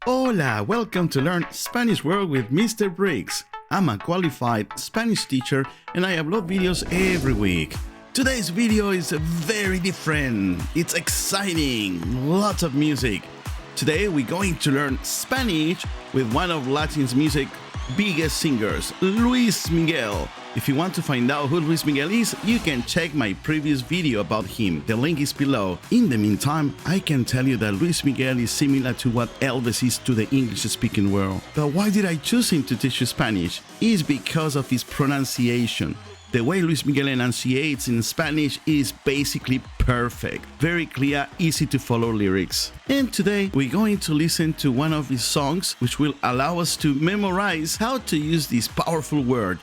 Hola, welcome to Learn Spanish World with Mr. Brigs. I'm a qualified Spanish teacher and I upload videos every week. Today's video is very different. It's exciting, lots of music. Today we're going to learn Spanish with one of Latin's music's biggest singers, Luis Miguel. If you want to find out who Luis Miguel is, you can check my previous video about him. The link is below. In the meantime, I can tell you that Luis Miguel is similar to what Elvis is to the English-speaking world. But why did I choose him to teach you Spanish? It's because of his pronunciation. The way Luis Miguel enunciates in Spanish is basically perfect. Very clear, easy to follow lyrics. And today we're going to listen to one of his songs which will allow us to memorize how to use this powerful word,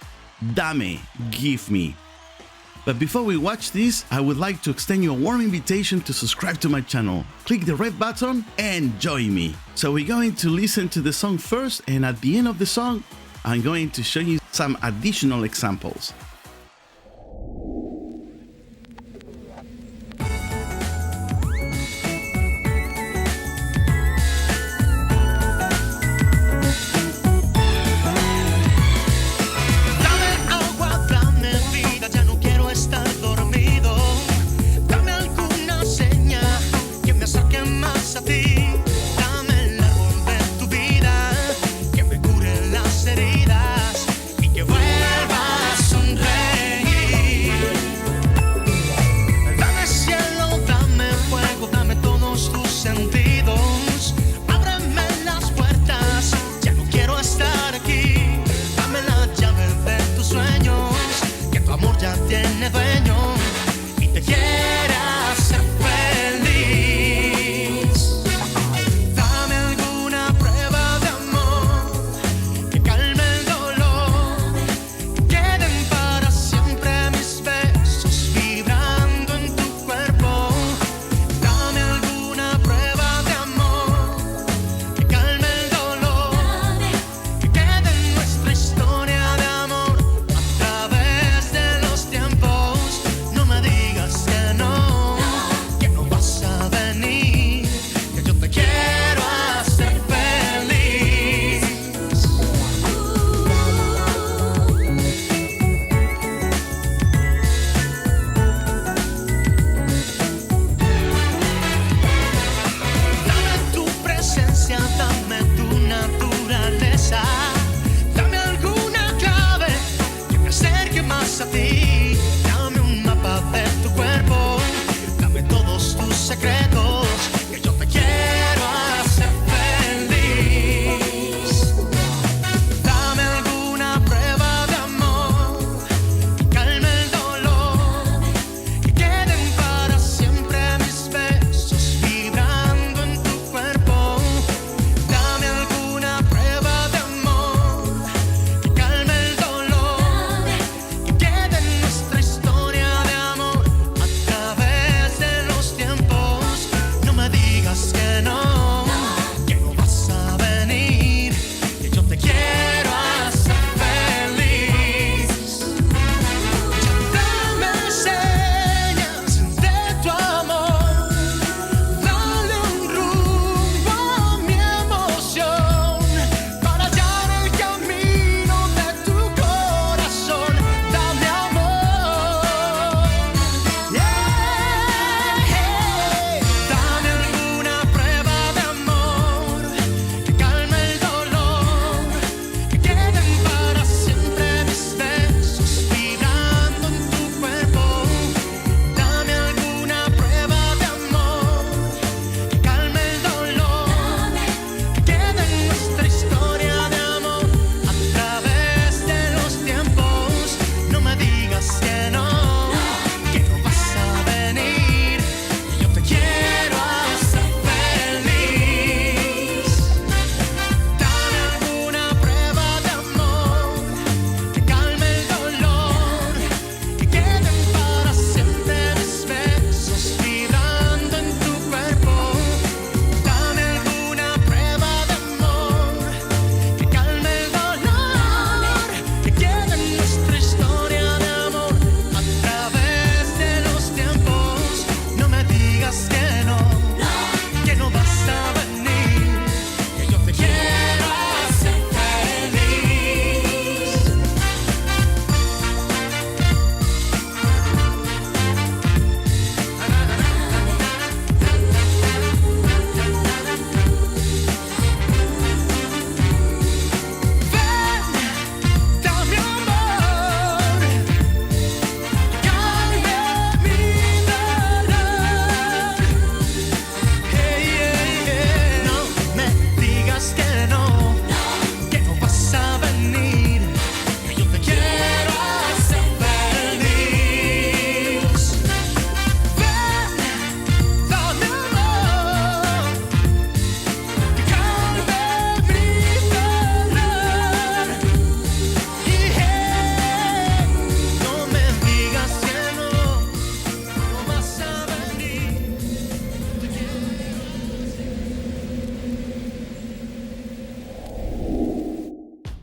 dame, give me. But before we watch this, I would like to extend you a warm invitation to subscribe to my channel. Click the red button and join me. So we're going to listen to the song first, and at the end of the song, I'm going to show you some additional examples. Heridas y que vuelva a sonreír.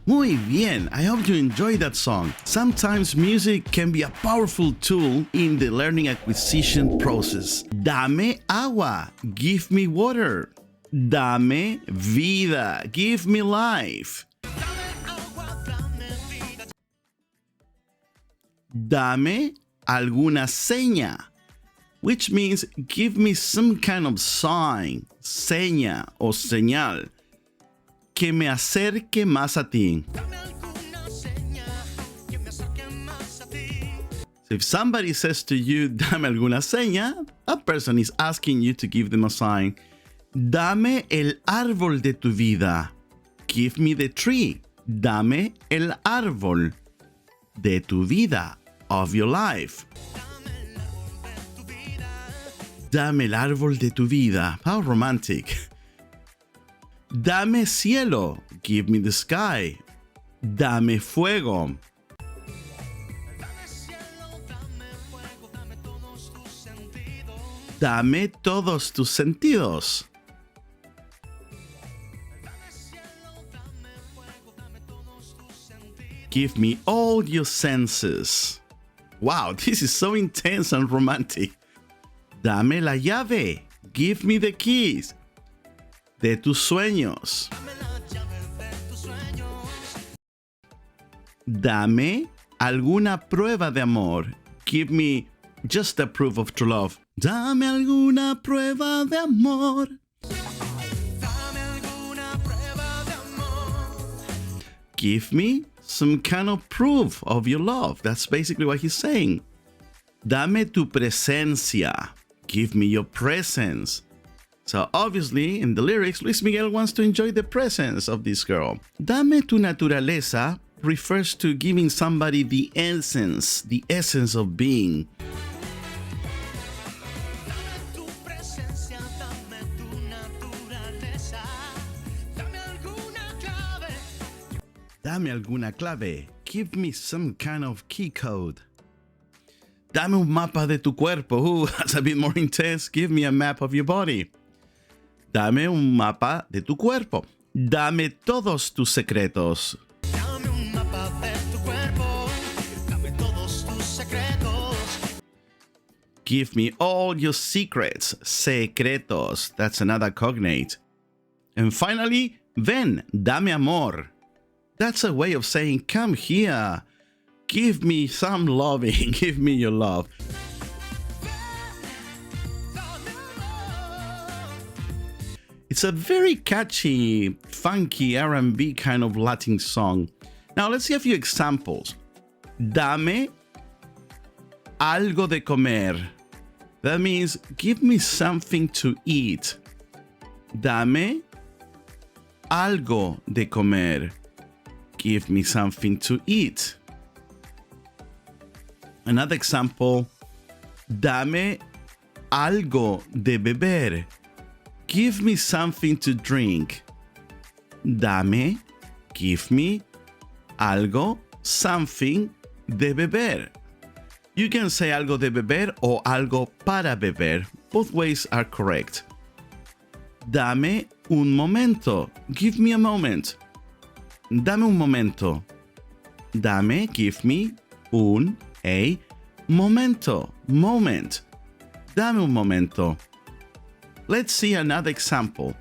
Muy bien, I hope you enjoyed that song. Sometimes music can be a powerful tool in the learning acquisition process. Dame agua, give me water. Dame vida, give me life. Dame alguna seña, which means give me some kind of sign, seña o señal, que me acerque más a ti. So if somebody says to you, dame alguna seña, that person is asking you to give them a sign. Dame el árbol de tu vida. Give me the tree. Dame el árbol de tu vida, of your life. Dame el árbol de tu vida. How romantic. Dame cielo. Give me the sky. Dame fuego. Dame todos tus sentidos. Give me all your senses. Wow, this is so intense and romantic. Dame la llave. Give me the keys de tus sueños. Dame alguna prueba de amor. Give me just a proof of true love. Dame alguna prueba de amor. Give me some kind of proof of your love. That's basically what he's saying. Dame tu presencia. Give me your presence. So obviously, in the lyrics, Luis Miguel wants to enjoy the presence of this girl. Dame tu naturaleza refers to giving somebody the essence of being. Dame alguna clave. Give me some kind of key code. Dame un mapa de tu cuerpo. Ooh, that's a bit more intense. Give me a map of your body. Dame un mapa de tu cuerpo. Dame todos tus secretos. Dame un mapa de tu cuerpo. Dame todos tus secretos. Give me all your secrets. Secretos. That's another cognate. And finally, ven, dame amor. That's a way of saying, come here. Give me some loving. Give me your love. It's a very catchy, funky R&B kind of Latin song. Now let's see a few examples. Dame algo de comer. That means give me something to eat. Dame algo de comer. Give me something to eat. Another example. Dame algo de beber. Give me something to drink. Dame, give me, algo, something de beber. You can say algo de beber or algo para beber. Both ways are correct. Dame un momento. Give me a moment. Dame un momento. Dame, give me, a momento. Moment. Dame un momento. Let's see another example.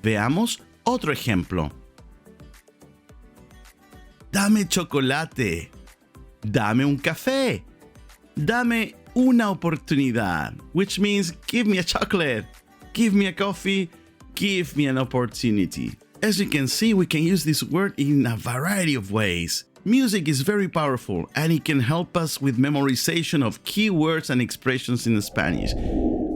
Veamos otro ejemplo. Dame chocolate. Dame un café. Dame una oportunidad, which means give me a chocolate, give me a coffee, give me an opportunity. As you can see, we can use this word in a variety of ways. Music is very powerful and it can help us with memorization of key words and expressions in Spanish.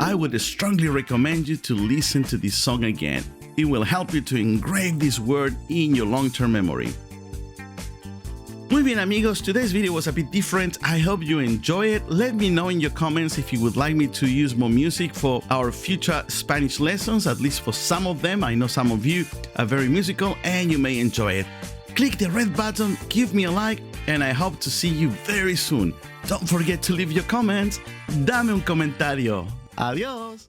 I would strongly recommend you to listen to this song again. It will help you to engrave this word in your long-term memory. Muy bien amigos, today's video was a bit different. I hope you enjoy it. Let me know in your comments if you would like me to use more music for our future Spanish lessons, at least for some of them. I know some of you are very musical and you may enjoy it. Click the red button, give me a like, and I hope to see you very soon. Don't forget to leave your comments. Dame un comentario. Adiós.